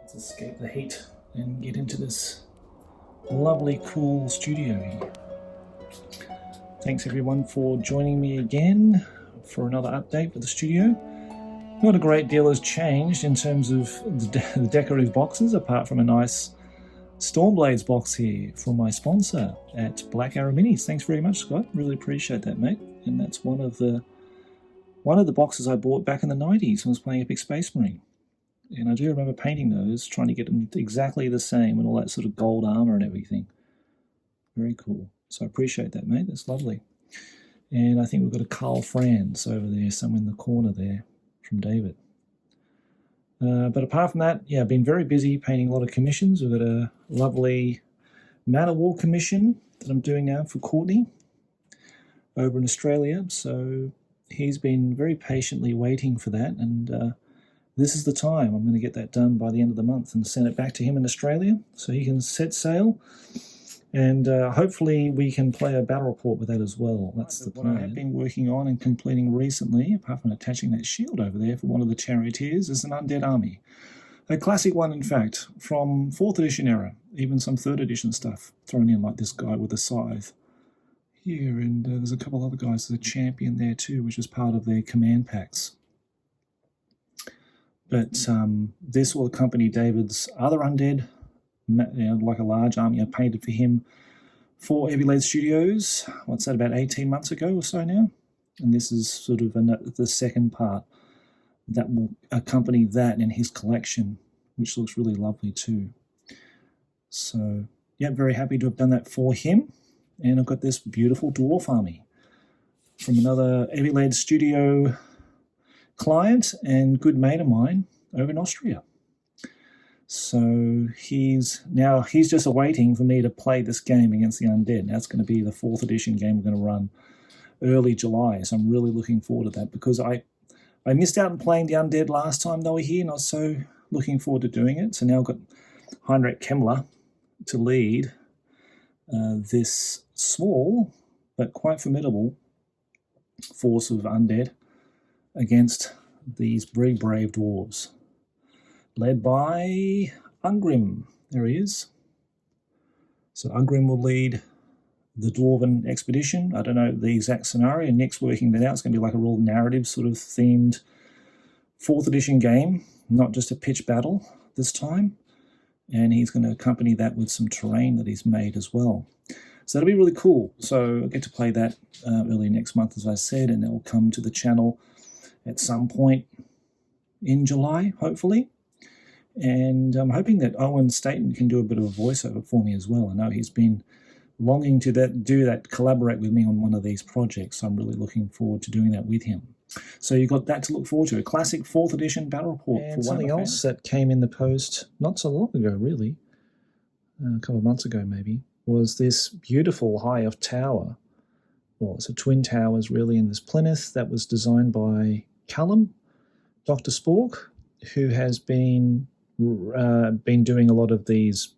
Let's escape the heat and get into this lovely, cool studio here. Thanks everyone for joining me again for another update for the studio. Not a great deal has changed in terms of the decorative boxes, apart from a nice Stormblades box here from my sponsor at Black Arrow Minis. Thanks very much, Scott. Really appreciate that, mate. And that's one of the boxes I bought back in the 90s when I was playing Epic Space Marine. And I do remember painting those, trying to get them exactly the same and all that sort of gold armor and everything. Very cool. So I appreciate that, mate. That's lovely. And I think we've got a Carl Franz over there, somewhere in the corner there from David. But apart from that, yeah, I've been very busy painting a lot of commissions. We've got a lovely Man of War commission that I'm doing now for Courtney over in Australia. So he's been very patiently waiting for that, and this is the time. I'm going to get that done by the end of the month and send it back to him in Australia so he can set sail. And hopefully we can play a battle report with that as well. That's the plan. What I have been working on and completing recently, apart from attaching that shield over there for one of the charioteers, is an Undead army. A classic one, in fact, from 4th edition era. Even some 3rd edition stuff thrown in, like this guy with a scythe here. And there's a couple other guys. There's a champion there too, which is part of their command packs. But this will accompany David's other Undead, like a large army I painted for him for Eavylead Studios. What's that, about 18 months ago or so now? And this is sort of the second part that will accompany that in his collection, which looks really lovely too. So, yeah, very happy to have done that for him. And I've got this beautiful dwarf army from another Eavylead Studio client and good mate of mine over in Austria. So he's just awaiting for me to play this game against the Undead. Now it's going to be the 4th edition game we're going to run early July. So I'm really looking forward to that, because I missed out on playing the Undead last time they were here, and I was so looking forward to doing it. So now I've got Heinrich Kemmler to lead this small but quite formidable force of Undead against these very brave dwarves, led by Ungrim. There he is. So Ungrim will lead the Dwarven expedition. I don't know the exact scenario. Nick's working that out. It's going to be like a real narrative sort of themed 4th edition game, not just a pitch battle this time. And he's going to accompany that with some terrain that he's made as well. So that'll be really cool. So I'll get to play that early next month, as I said, and it will come to the channel at some point in July, hopefully. And I'm hoping that Owen Staten can do a bit of a voiceover for me as well. I know he's been longing to collaborate with me on one of these projects. So I'm really looking forward to doing that with him. So you've got that to look forward to, a classic 4th edition battle report. And for something else that came in the post not so long ago, really, a couple of months ago maybe, was this beautiful high of tower. Well, it's a twin towers really in this plinth that was designed by Callum, Dr. Spork, who has been doing a lot of these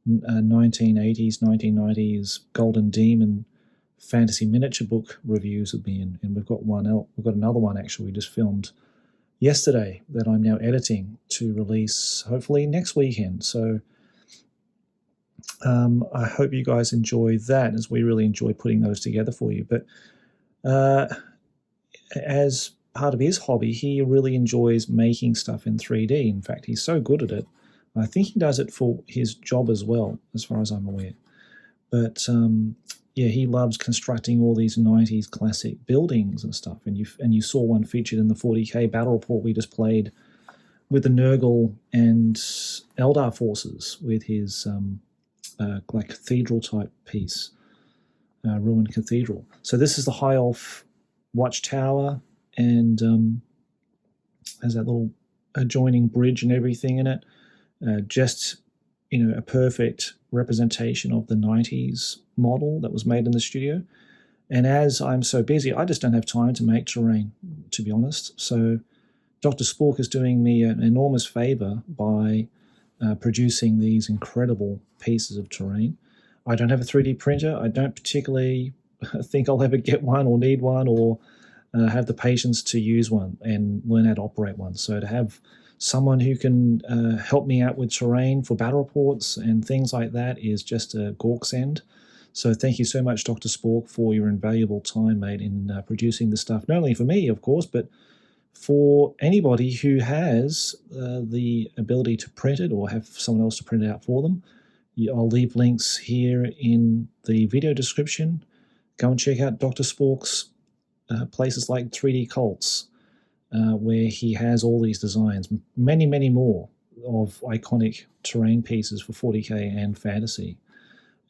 1980s, 1990s Golden Demon fantasy miniature book reviews of me, and we've got another one actually we just filmed yesterday that I'm now editing to release hopefully next weekend. So I hope you guys enjoy that, as we really enjoy putting those together for you. But as part of his hobby, he really enjoys making stuff in 3D. In fact, he's so good at it. I think he does it for his job as well, as far as I'm aware. But yeah, he loves constructing all these 90s classic buildings and stuff. And you saw one featured in the 40k battle report we just played with the Nurgle and Eldar forces with his like cathedral type piece, ruined cathedral. So this is the High Elf watchtower, and has that little adjoining bridge and everything in it. Just, a perfect representation of the 90s model that was made in the studio. And as I'm so busy, I just don't have time to make terrain, to be honest. So Dr. Spork is doing me an enormous favor by producing these incredible pieces of terrain. I don't have a 3D printer. I don't particularly think I'll ever get one or need one or have the patience to use one and learn how to operate one. So to have someone who can help me out with terrain for battle reports and things like that is just a Gawk's end. So thank you so much, Dr. Spork, for your invaluable time, mate, in producing this stuff, not only for me, of course, but for anybody who has the ability to print it or have someone else to print it out for them. I'll leave links here in the video description. Go and check out Dr. Spork's places like 3D Cults, where he has all these designs, many, many more of iconic terrain pieces for 40k and fantasy.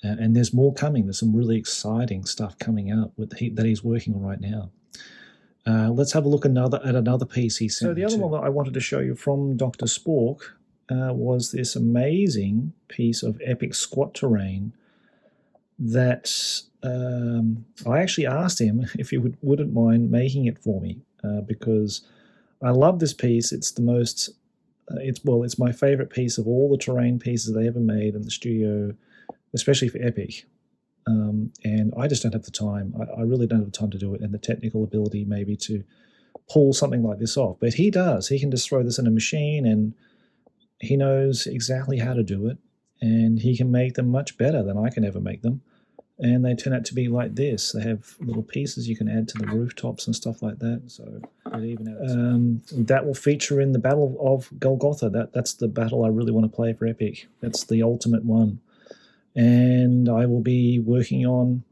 And there's more coming. There's some really exciting stuff coming out that he's working on right now. Let's have a look at another piece he sent. So the other one that I wanted to show you from Dr. Spork was this amazing piece of epic squat terrain that I actually asked him if he wouldn't mind making it for me, because I love this piece. It's the most, it's my favorite piece of all the terrain pieces they ever made in the studio, especially for epic. And I just don't have the time. I really don't have the time to do it, and the technical ability maybe to pull something like this off. But he does. He can just throw this in a machine, and he knows exactly how to do it, and he can make them much better than I can ever make them. And they turn out to be like this. They have little pieces you can add to the rooftops and stuff like that. So that will feature in the Battle of Golgotha. That's the battle I really want to play for epic. That's the ultimate one. And I will be working on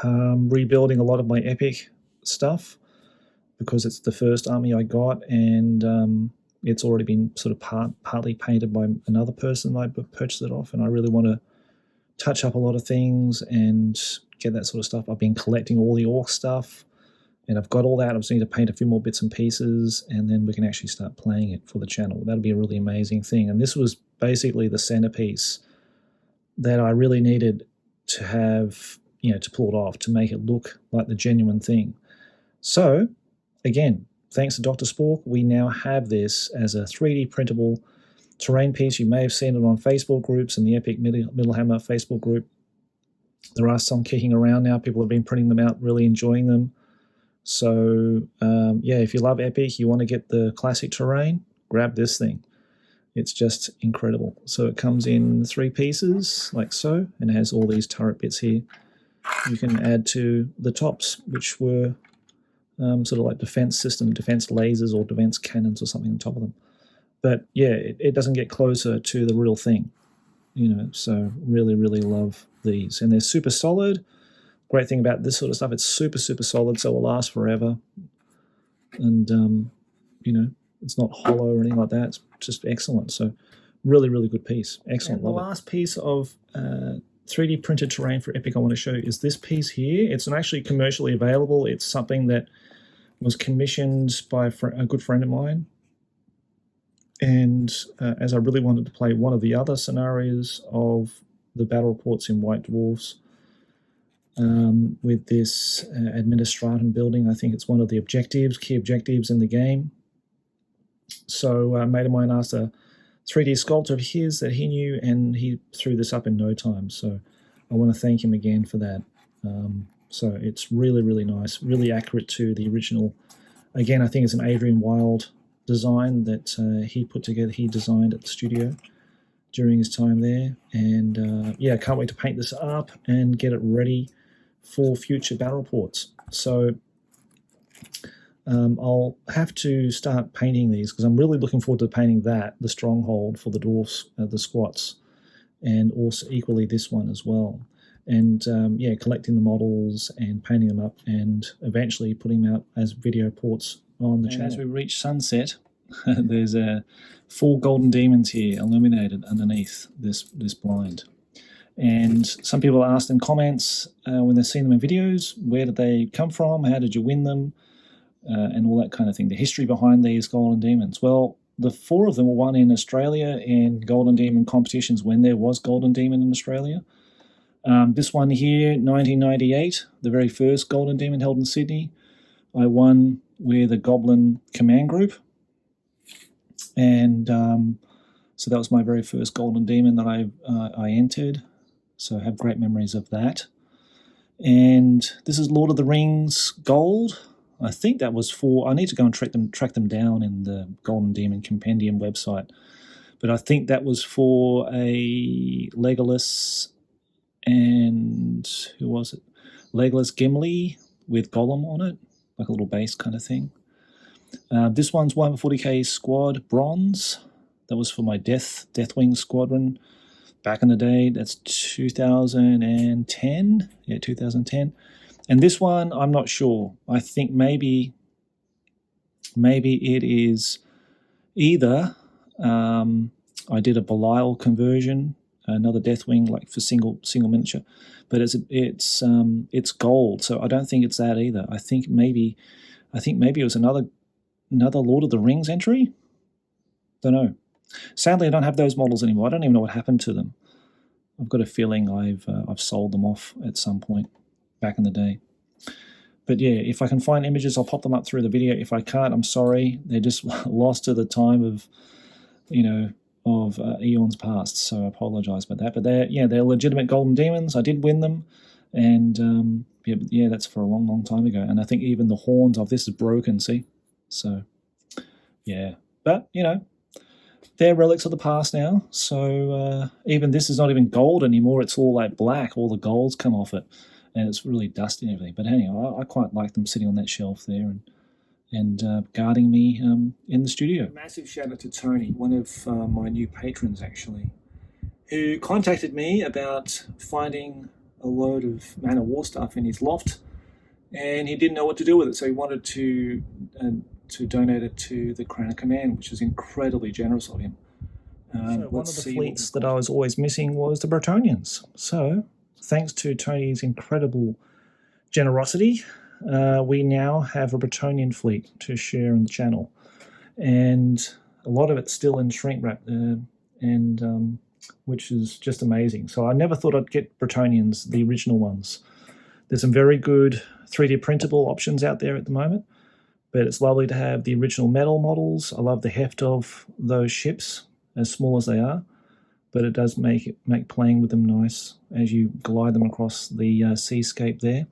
rebuilding a lot of my epic stuff, because it's the first army I got, and it's already been sort of partly painted by another person I purchased it off, and I really want to touch up a lot of things and get that sort of stuff. I've been collecting all the orc stuff, and I've got all that. I just need to paint a few more bits and pieces, and then we can actually start playing it for the channel. That'll be a really amazing thing. And this was basically the centerpiece that I really needed to have, to pull it off, to make it look like the genuine thing. So, again, thanks to Dr. Spork, we now have this as a 3D printable terrain piece. You may have seen it on Facebook groups and the Epic Middle Hammer Facebook group. There are some kicking around now. People have been printing them out, really enjoying them. So, if you love Epic, you want to get the classic terrain, grab this thing. It's just incredible. So it comes in 3 pieces, like so, and it has all these turret bits here. You can add to the tops, which were sort of like defense lasers or defense cannons or something on top of them. But yeah, it doesn't get closer to the real thing, so really, really love these. And they're super solid. Great thing about this sort of stuff, it's super, super solid, so it will last forever. And, it's not hollow or anything like that. It's just excellent. So really, really good piece. Excellent. And the last piece of 3D printed terrain for Epic I want to show you is this piece here. It's not actually commercially available. It's something that was commissioned by a good friend of mine. And as I really wanted to play one of the other scenarios of the battle reports in White Dwarfs, with this Administratum building, I think it's one of the key objectives in the game. So a mate of mine asked a 3D sculptor of his that he knew, and he threw this up in no time. So I want to thank him again for that. So it's really, really nice, really accurate to the original. Again, I think it's an Adrian Wild design that he put together, he designed at the studio during his time there. And I can't wait to paint this up and get it ready for future battle reports. So I'll have to start painting these, because I'm really looking forward to painting the stronghold for the dwarfs, the squats, and also equally this one as well. And collecting the models and painting them up, and eventually putting them out as video ports on the channel. As we reach sunset, there's 4 golden demons here illuminated underneath this blind. And some people asked in comments when they've seen them in videos, where did they come from? How did you win them? And all that kind of thing. The history behind these golden demons. Well, the 4 of them were won in Australia in golden demon competitions when there was golden demon in Australia. This one here, 1998, the very first golden demon held in Sydney. I won with a goblin command group. And so that was my very first golden demon that I entered. So I have great memories of that. And this is Lord of the Rings Gold. I think that was for... I need to go and track them down in the Golden Demon Compendium website. But I think that was for a Legolas and... who was it? Legolas Gimli with Gollum on it, like a little base kind of thing. This one's Warhammer 40k Squad Bronze. That was for my Deathwing Squadron back in the day. That's 2010. Yeah, 2010. And this one, I'm not sure. I think maybe it is either I did a Belial conversion, another Deathwing, like for single miniature, but it's gold, so I don't think it's that either. I think maybe it was another Lord of the Rings entry. Don't know. Sadly, I don't have those models anymore. I don't even know what happened to them. I've got a feeling I've sold them off at some point back in the day. But yeah, if I can find images, I'll pop them up through the video. If I can't, I'm sorry. They're just lost to the time of, eons past. So I apologise about that. But they're legitimate golden demons. I did win them, and that's for a long, long time ago. And I think even the horns of this is broken. See, so yeah, but they're relics of the past now. So even this is not even gold anymore. It's all like black. All the gold's come off it, and it's really dusty and everything. But anyway, I quite like them sitting on that shelf there and guarding me in the studio. A massive shout out to Tony, one of my new patrons actually, who contacted me about finding a load of Man of War stuff in his loft, and he didn't know what to do with it, so he wanted to donate it to the Crown of Command, which is incredibly generous of him. So one of the fleets that I was always missing was the Bretonians. So thanks to Tony's incredible generosity, we now have a Bretonian fleet to share in the channel, and a lot of it's still in shrink wrap, which is just amazing. So I never thought I'd get Bretonians, the original ones. There's some very good 3D printable options out there at the moment, but it's lovely to have the original metal models. I love the heft of those ships, as small as they are, but it does make playing with them nice as you glide them across the seascape there.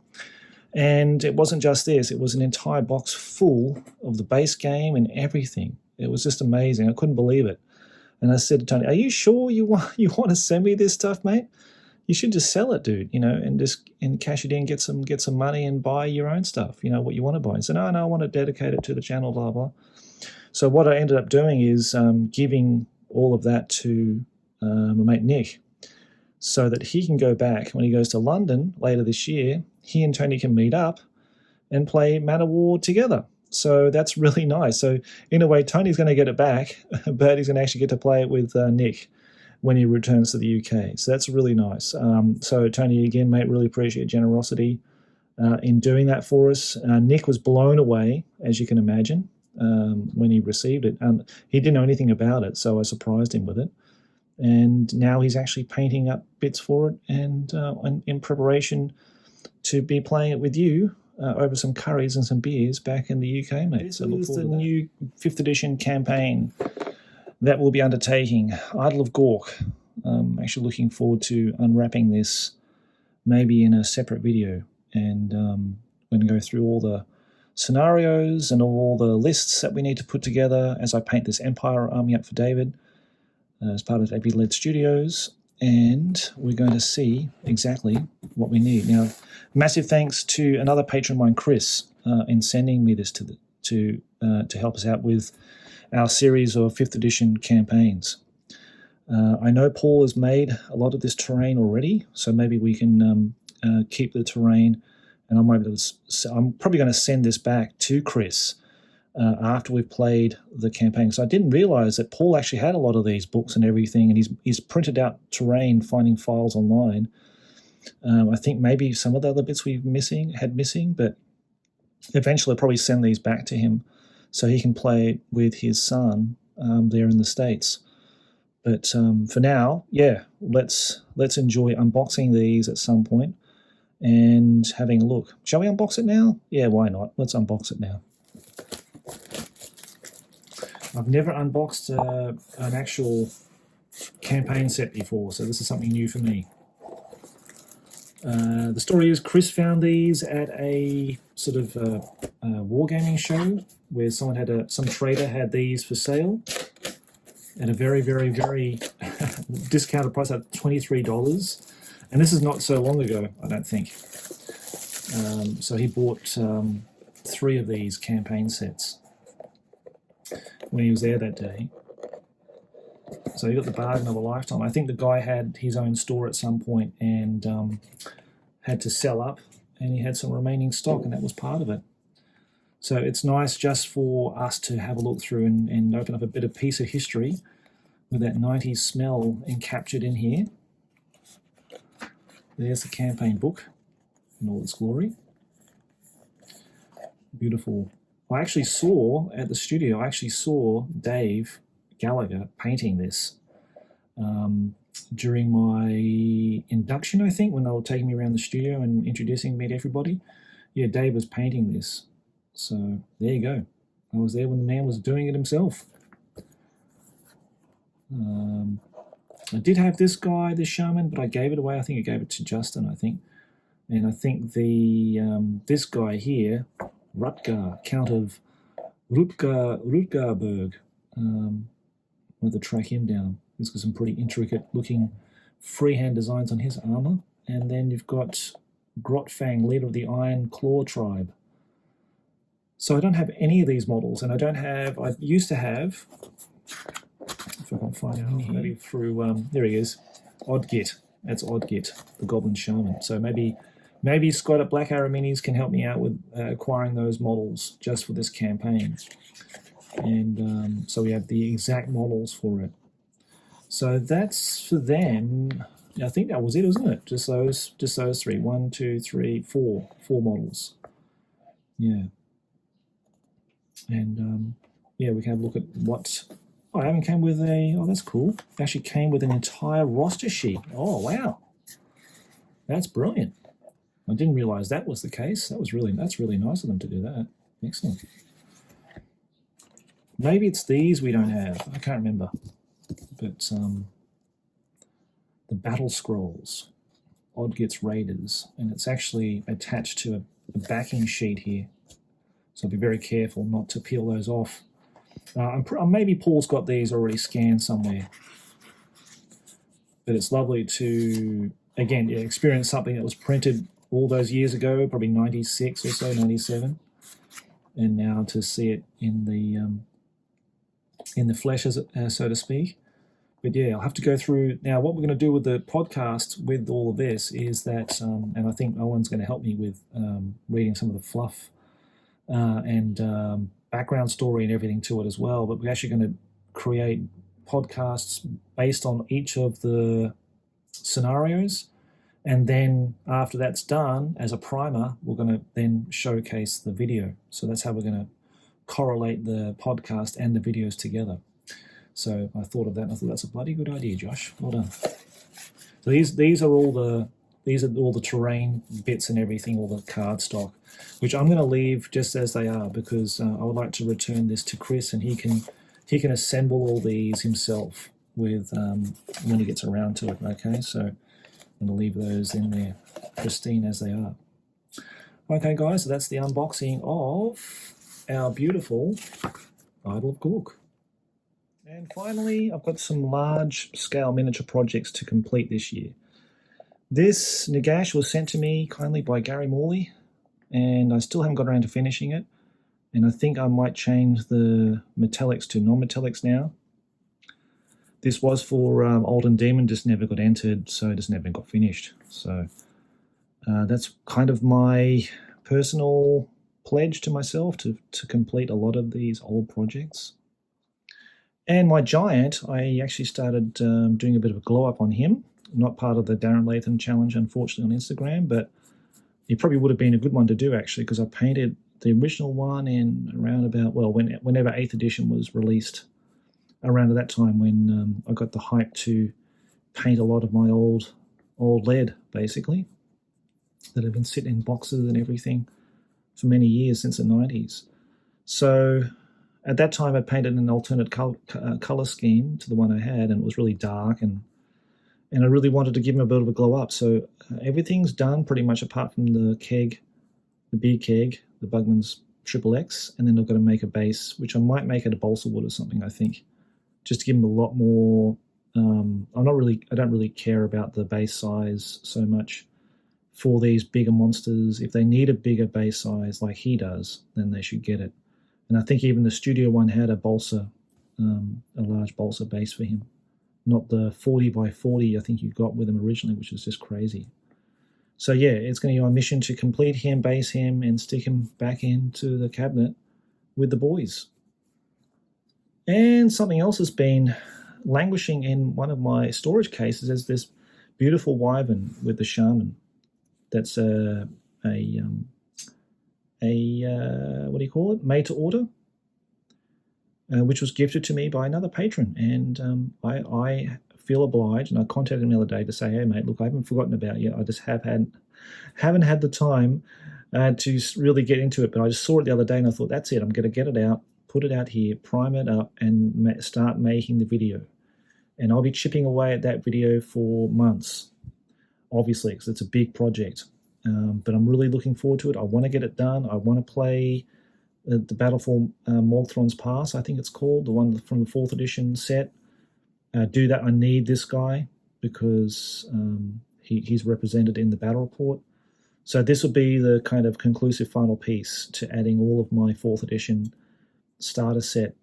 And it wasn't just this, it was an entire box full of the base game and everything. It was just amazing. I couldn't believe it. And I said to Tony, "Are you sure you want to send me this stuff, mate? You should just sell it, dude, and cash it in, get some money and buy your own stuff, what you want to buy." And said, no, I want to dedicate it to the channel, blah, blah. So what I ended up doing is giving all of that to my mate Nick, so that he can go back when he goes to London later this year. He and Tony can meet up and play Man of War together. So that's really nice. So in a way, Tony's going to get it back, but he's going to actually get to play it with Nick when he returns to the UK. So that's really nice. So Tony, again, mate, really appreciate your generosity in doing that for us. Nick was blown away, as you can imagine, when he received it. He didn't know anything about it, so I surprised him with it. And now he's actually painting up bits for it and in preparation to be playing it with you over some curries and some beers back in the UK, mate. So look forward to the new 5th edition campaign that we'll be undertaking, Idol of Gawk. I'm actually looking forward to unwrapping this maybe in a separate video, and I'm going to go through all the scenarios and all the lists that we need to put together as I paint this Empire army up for David as part of Eavylead Studios, and we're going to see exactly what we need. Now, massive thanks to another patron of mine, Chris, in sending me this to help us out with our series of 5th edition campaigns. I know Paul has made a lot of this terrain already, so maybe we can keep the terrain, and I'm probably going to send this back to Chris after we've played the campaign. So I didn't realize that Paul actually had a lot of these books and everything, and he's printed out terrain, finding files online. I think maybe some of the other bits we've had missing, but eventually I'll probably send these back to him so he can play with his son there in the States. But for now, yeah, let's enjoy unboxing these at some point and having a look. Shall we unbox it now? Yeah, why not? Let's unbox it now. I've never unboxed an actual campaign set before, so this is something new for me. The story is Chris found these at a sort of wargaming show where some trader had these for sale at a very, very, very discounted price at $23. And this is not so long ago, I don't think. So he bought 3 of these campaign sets when he was there that day. So he got the bargain of a lifetime. I think the guy had his own store at some point and had to sell up, and he had some remaining stock, and that was part of it. So it's nice just for us to have a look through and open up a bit of piece of history with that 90s smell encaptured in here. There's the campaign book in all its glory. Beautiful. I actually saw at the studio, Dave Gallagher painting this during my induction, I think, when they were taking me around the studio and introducing me to everybody. Yeah, Dave was painting this. So there you go. I was there when the man was doing it himself. I did have this guy, this shaman, but I gave it away. I think I gave it to Justin, I think. And I think this guy here, Rutger, Count of Rutgerberg, I had to track him down. He's got some pretty intricate looking freehand designs on his armor. And then you've got Grotfang, leader of the Iron Claw tribe. So I don't have any of these models, and I used to have, if I can find him here, maybe through, there he is, Oddgit. That's Oddgit, the Goblin Shaman. So maybe Scott at Black Arrow Minis can help me out with acquiring those models just for this campaign. And so we have the exact models for it. So that's for them. I think that was it, wasn't it? Just those 3. 1, 2, 3, 4 models. Yeah. And yeah, we can have a look at what. Oh, I haven't came with a. Oh, that's cool. It actually came with an entire roster sheet. Oh, wow. That's brilliant. I didn't realize that was the case. That's really nice of them to do that. Excellent. Maybe it's these we don't have. I can't remember. But the Battle Scrolls, Oddgit's Raiders, and it's actually attached to a backing sheet here. So be very careful not to peel those off. Maybe Paul's got these already scanned somewhere. But it's lovely to, again, experience something that was printed all those years ago, probably 96 or so, 97. And now to see it in the flesh, so to speak. But yeah, I'll have to go through. Now, what we're going to do with the podcast with all of this is that, and I think Owen's going to help me with reading some of the fluff and background story and everything to it as well. But we're actually going to create podcasts based on each of the scenarios. And then after that's done, as a primer, we're going to then showcase the video. So that's how we're going to correlate the podcast and the videos together. So I thought of that, and I thought that's a bloody good idea, Josh. Well done. So these are all the terrain bits and everything, all the card stock, which I'm going to leave just as they are because I would like to return this to Chris, and he can assemble all these himself with when he gets around to it. Okay, so I'm going to leave those in there, pristine as they are. Okay, guys, so that's the unboxing of our beautiful Idol of Gawk. And finally, I've got some large-scale miniature projects to complete this year. This Nagash was sent to me kindly by Gary Morley, and I still haven't got around to finishing it. And I think I might change the metallics to non-metallics now. This was for Olden Demon, just never got entered, so it just never got finished. So that's kind of my personal pledge to myself to complete a lot of these old projects. And my giant, I actually started doing a bit of a glow up on him. Not part of the Darren Latham challenge, unfortunately, on Instagram, but it probably would have been a good one to do, actually, because I painted the original one in around about, well, whenever 8th edition was released, around at that time when I got the hype to paint a lot of my old lead, basically, that had been sitting in boxes and everything for many years, since the 90s. So at that time, I painted an alternate color scheme to the one I had, and it was really dark, and and I really wanted to give him a bit of a glow up. So everything's done pretty much apart from the keg, the big keg, the Bugman's Triple X, and then I've got to make a base, which I might make it a balsa wood or something, I think, just to give him a lot more. I don't really care about the base size so much for these bigger monsters. If they need a bigger base size like he does, then they should get it. And I think even the studio one had a balsa, a large balsa base for him, not the 40 by 40 I think you got with him originally, which was just crazy. So yeah, it's going to be my mission to complete him, base him, and stick him back into the cabinet with the boys. And something else has been languishing in one of my storage cases is this beautiful wyvern with the shaman. That's a what do you call it? Made to order, which was gifted to me by another patron, and I feel obliged, and I contacted him the other day to say, hey mate, look, I haven't forgotten about you. I just haven't had the time to really get into it, but I just saw it the other day and I thought, that's it. I'm going to get it out, put it out here, prime it up, and start making the video. And I'll be chipping away at that video for months, obviously, because it's a big project. But I'm really looking forward to it. I want to get it done. I want to play the Battle for Morgthron's Pass, I think it's called, the one from the 4th edition set. Do that. I need this guy because he's represented in the battle report. So this will be the kind of conclusive final piece to adding all of my 4th edition starter set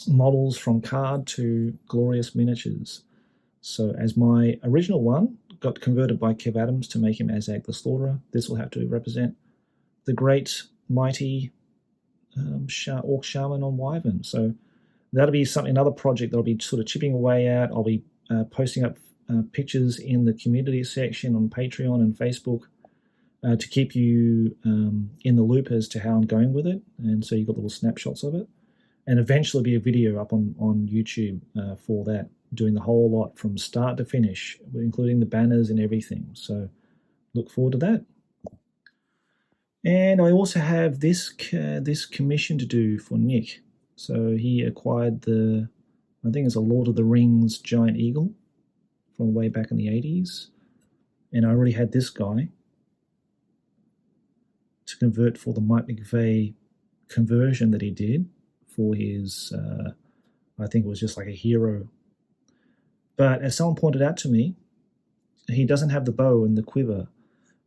models from card to glorious miniatures. So as my original one got converted by Kev Adams to make him Azag the Slaughterer, this will have to represent the great, mighty Orc Shaman on Wyvern. So that'll be another project that I'll be sort of chipping away at. I'll be posting up pictures in the community section on Patreon and Facebook to keep you in the loop as to how I'm going with it. And so you've got little snapshots of it. And eventually be a video up on YouTube for that, doing the whole lot from start to finish, including the banners and everything. So look forward to that. And I also have this commission to do for Nick. So he acquired I think it's a Lord of the Rings giant eagle from way back in the 80s. And I already had this guy to convert for the Mike McVeigh conversion that he did for his, I think it was just like a hero. But as someone pointed out to me, he doesn't have the bow and the quiver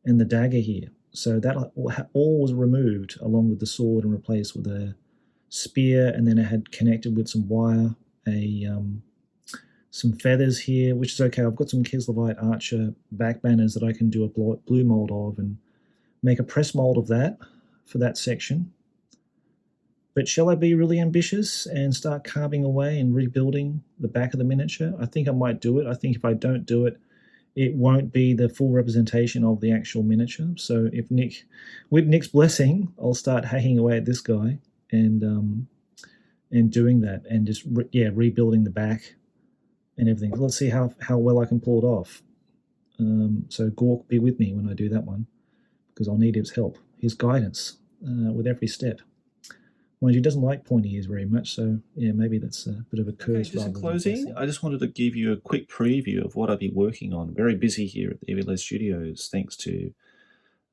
and the dagger here. So that all was removed along with the sword and replaced with a spear, and then it had connected with some wire, some feathers here, which is okay. I've got some Kislevite Archer back banners that I can do a blue mold of and make a press mold of that for that section. But shall I be really ambitious and start carving away and rebuilding the back of the miniature? I think I might do it. I think if I don't do it, it won't be the full representation of the actual miniature. So if with Nick's blessing, I'll start hacking away at this guy and doing that and just rebuilding the back and everything. Let's see how well I can pull it off. So Gawk, be with me when I do that one, because I'll need his help, his guidance with every step. Mind you, he doesn't like pointy ears very much, so yeah, maybe that's a bit of a curse. Okay, just in closing, I just wanted to give you a quick preview of what I'll be working on. Very busy here at the Eavylead Studios, thanks to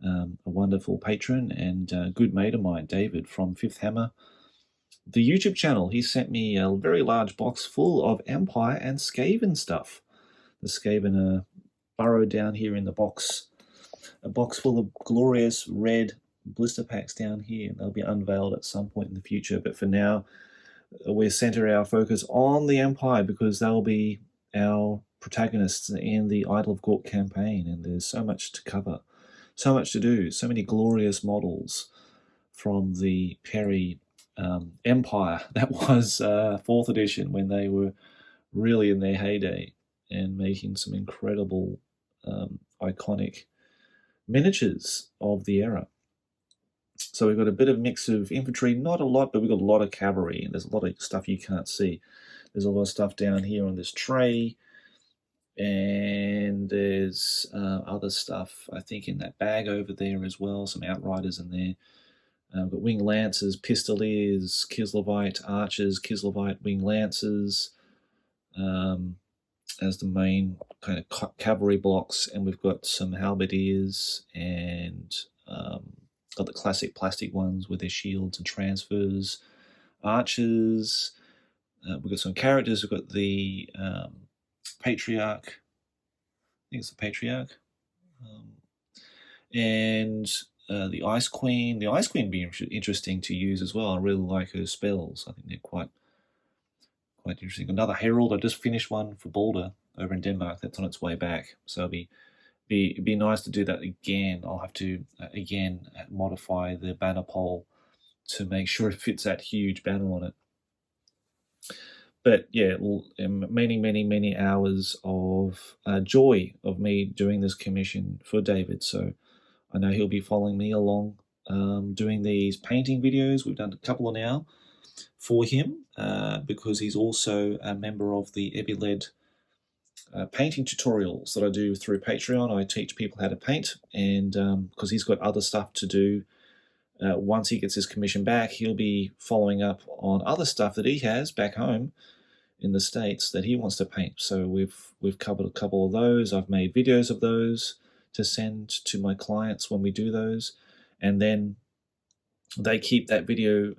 a wonderful patron and good mate of mine, David from Fifth Hammer. The YouTube channel, he sent me a very large box full of Empire and Skaven stuff. The Skaven are burrowed down here in the box. A box full of glorious red blister packs down here. They'll be unveiled at some point in the future, but for now we'll center our focus on the Empire because they'll be our protagonists in the Idol of Gawk campaign, and there's so much to cover, so much to do, so many glorious models from the Perry Empire that was 4th edition when they were really in their heyday and making some incredible iconic miniatures of the era. So we've got a bit of mix of infantry, not a lot, but we've got a lot of cavalry, and there's a lot of stuff you can't see. There's a lot of stuff down here on this tray, and there's other stuff, I think, in that bag over there as well, some Outriders in there. We've got Wing Lancers, Pistoliers, Kislevite Archers, Kislevite Wing Lancers, as the main kind of cavalry blocks, and we've got some halberdiers and got the classic plastic ones with their shields and transfers, archers. We've got some characters. We've got the patriarch. I think it's the patriarch, and the Ice Queen. The Ice Queen would be interesting to use as well. I really like her spells. I think they're quite interesting. Another herald. I just finished one for Balder over in Denmark. That's on its way back, so it'd be nice to do that again. I'll have to again modify the banner pole to make sure it fits that huge banner on it. But yeah, many hours of joy of me doing this commission for David. So I know he'll be following me along doing these painting videos. We've done a couple now for him because he's also a member of the Eavylead painting tutorials that I do through Patreon. I teach people how to paint, and because he's got other stuff to do. Once he gets his commission back, he'll be following up on other stuff that he has back home in the States that he wants to paint. So we've covered a couple of those. I've made videos of those to send to my clients when we do those, and then they keep that video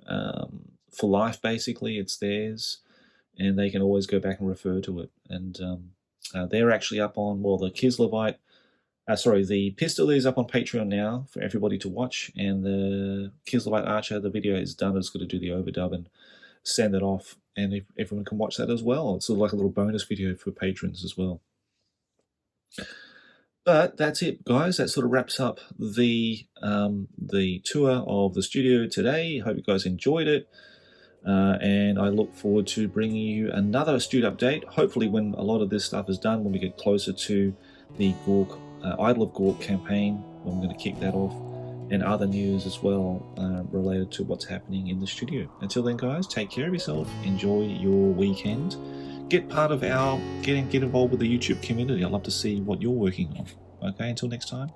for life. Basically, it's theirs, and they can always go back and refer to it. And they're actually up on the Kislevite. The pistol is up on Patreon now for everybody to watch, and the Kislevite Archer, the video is done. It's got to do the overdub and send it off, and if everyone can watch that as well. It's sort of like a little bonus video for patrons as well. But that's it, guys. That sort of wraps up the tour of the studio today. Hope you guys enjoyed it, and I look forward to bringing you another studio update. Hopefully, when a lot of this stuff is done, when we get closer to the Gawk. Idol of Gawk campaign, when we're going to kick that off, and other news as well related to what's happening in the studio. Until then, guys, take care of yourself, enjoy your weekend, get part of get involved with the YouTube community. I'd love to see what you're working on. Okay, until next time.